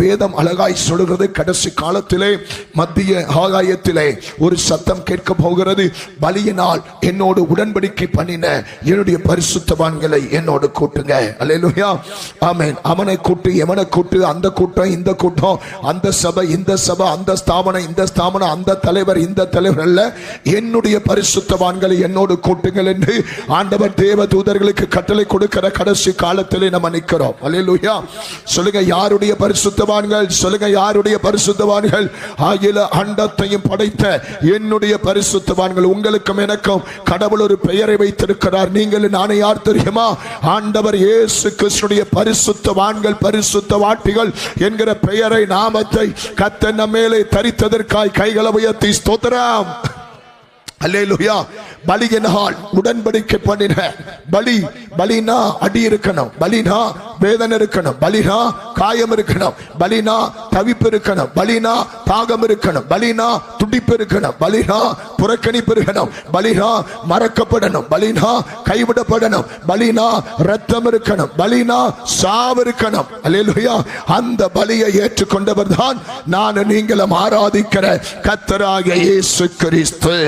வேதம் அழகாய் சொல்கிறது, கடைசி காலத்திலே மத்திய ஆகாயத்திலே ஒரு சத்தம் கேட்க போகிறது, பலியினால் என்னோடு உடன்படிக்கை பண்ணின என்னுடைய பரிசுத்தவான்களை என்னோடு கூட்டுங்க. அல்லேலூயா, ஆமென். அவனை கூட்டு, எவனை கூட்டு, அந்த கூட்டம் இந்த கூட்டம், அந்த சபை இந்த சபை, அந்த ஸ்தாபனம் இந்த ஸ்தாபனம், அந்த தலைவர் இந்த தலைவர் அல்ல, என்னுடைய பரிசுத்தவான்களை என்னோடு கூட்டுங்கள் என்று ஆண்டவர் தேவ தூதர்களுக்கு கட்டளை கொடுக்கிற கடைசி காலத்திலே நம்ம நிற்கிறோம். அல்லேலூயா, சொல்லுங்க, யாருடைய பரிசுத்த சொல்லுங்க, யாருடைய பரிசுத்தவான்கள்? ஆகில அண்டத்தையும் படைத்த என்னுடைய பரிசுத்தவான்கள். உங்களுக்கும் எனக்கும் கடவுள் ஒரு பெயரை வைத்திருக்கிறார். நீங்கள் நானே யார் தெரியுமா? ஆண்டவர் இயேசு கிறிஸ்துவின் பரிசுத்தவான்கள், பரிசுத்தவாட்டிகள் என்கிற பெயரை, நாமத்தை கர்த்தர் நம்ம மேலே தரித்ததற்காய் கைகளை உயர்த்தி ஸ்தோத்திரம். அல்லேலூயா. பலியினால் உடன்படிக்கை பண்ணின பலி. பலினா அடி இருக்கணும், பலினா வேதனை இருக்கணும், பலினா காயம் இருக்கணும், பலினா தவிப்பு இருக்கணும், பலினா தாகம் இருக்கணும், பலினா துடிப்பு இருக்கணும், பலினா புறக்கணிப்பு இருக்கணும், பலினா மறக்கப்படணும், பலினா கைவிடப்படணும், பலினா ரத்தம் இருக்கணும், பலினா சாவு இருக்கணும். அல்லேலூயா. அந்த பலியை ஏற்றுக்கொண்டவர் தான் நான் நீங்களும் ஆராதிக்கிற கர்த்தராகிய இயேசு கிறிஸ்து.